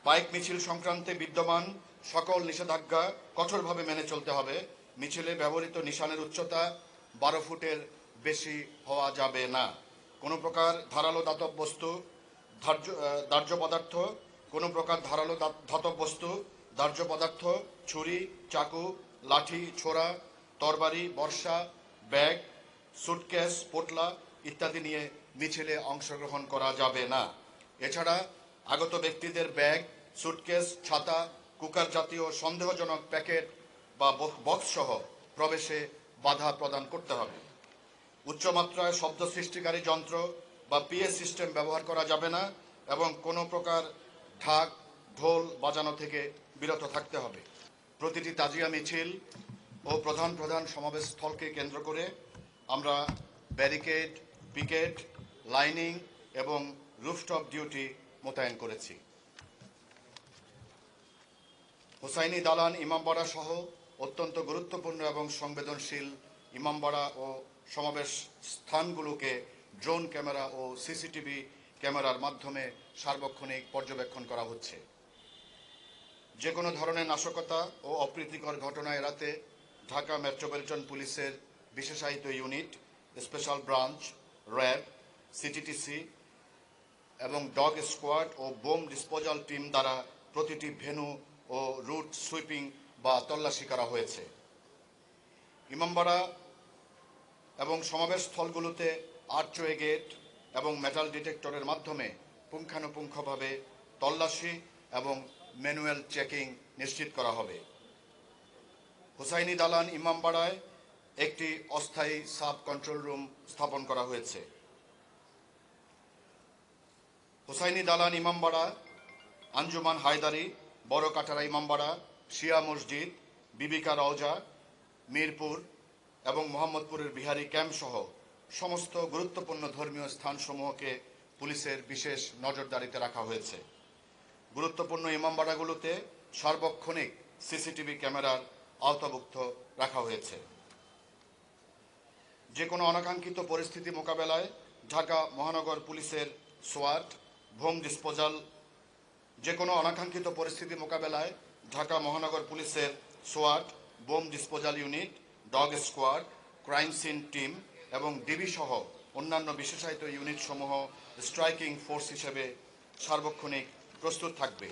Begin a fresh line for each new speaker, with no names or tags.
Bike মিছিল সংক্রান্তে বিদ্যমান সকল নিষেধাজ্ঞা কঠোরভাবে মেনে চলতে হবে। মিছিলে ব্যবহৃত নিশানের উচ্চতা 12 ফুটের বেশি হওয়া যাবে না। কোনো প্রকার ধারালো ধাতব বস্তু, দাহ্য পদার্থ, কোনো প্রকার ধারালো ধাতব বস্তু, দাহ্য পদার্থ, ছুরি, চাকু, লাঠি, ছোরা, তরবারি, বর্ষা, ব্যাগ, সুটকেস, পোটলা ইত্যাদি নিয়ে মিছিলে অংশগ্রহণ করা যাবে না। এছাড়া আগত ব্যক্তিদের ব্যাগ, সুটকেস, ছাতা, কুকার জাতীয় সন্দেহজনক প্যাকেট বা বক্স সহ প্রবেশে বাধা প্রদান করতে হবে। উচ্চমাত্রায় শব্দ সৃষ্টিকারী যন্ত্র বা পিএ সিস্টেম ব্যবহার করা যাবে না এবং কোনো প্রকার ঢাক, ঢোল বাজানো থেকে বিরত থাকতে হবে। প্রতিটি তাজিয়া মিছিল ও প্রধান প্রধান সমাবেশ স্থলকে কেন্দ্র করে আমরা ব্যারিকেড, পিকেট, লাইনিং এবং রুফটপ ডিউটি মোতায়েন করেছি। হুসাইনি দালান, ইমামবাড়া সহ অত্যন্ত গুরুত্বপূর্ণ এবং সংবেদনশীল ইমামবাড়া ও সমাবেশ স্থানগুলোকে ড্রোন ক্যামেরা ও সিসিটিভি ক্যামেরার মাধ্যমে সার্বক্ষণিক পর্যবেক্ষণ করা হচ্ছে। যে কোনো ধরনের নাশকতা ও অপ্রীতিকর ঘটনা এড়াতে ঢাকা মেট্রোপলিটন পুলিশের বিশেষায়িত unit, special branch, RAB, CTTC এবং ডগ স্কোয়াড ও বোম ডিসপোজাল টিম দ্বারা প্রতিটি ভেন্যু ও রুট সুইপিং বা তল্লাশি করা হয়েছে। ইমামবাড়া এবং সমাবেশ স্থলগুলোতে আর্চওয়ে গেট এবং মেটাল ডিটেক্টরের মাধ্যমে পুঙ্খানুপুঙ্খভাবে তল্লাশি এবং ম্যানুয়াল চেকিং নিশ্চিত করা হবে। হুসাইনি দালান, ইমামবাড়ায় একটি অস্থায়ী সাব কন্ট্রোল রুম স্থাপন করা হয়েছে। হুসাইনি দালান, ইমামবাড়া, আঞ্জুমান হায়দারি, বড় কাটারা ইমামবাড়া, শিয়া মসজিদ, বিবিকা রওজা, মিরপুর এবং মোহাম্মদপুরের বিহারি ক্যাম্প সহ সমস্ত গুরুত্বপূর্ণ ধর্মীয় স্থানসমূহকে পুলিশের বিশেষ নজরদারিতে রাখা হয়েছে। গুরুত্বপূর্ণ ইমামবাড়াগুলোতে সার্বক্ষণিক সিসিটিভি ক্যামেরার আওতাভুক্ত রাখা হয়েছে। যে কোনো অনাকাঙ্ক্ষিত পরিস্থিতি মোকাবেলায় ঢাকা মহানগর পুলিশের সোয়াট, বোম ডিসপোজাল যে কোনো অনাকাঙ্ক্ষিত পরিস্থিতি মোকাবেলায় ঢাকা মহানগর পুলিশের সোয়াট, bomb disposal unit, dog squad, crime scene team এবং ডিবি সহ অন্যান্য বিশেষায়িত ইউনিট সমূহ স্ট্রাইকিং ফোর্স হিসেবে সার্বক্ষণিক প্রস্তুত থাকবে।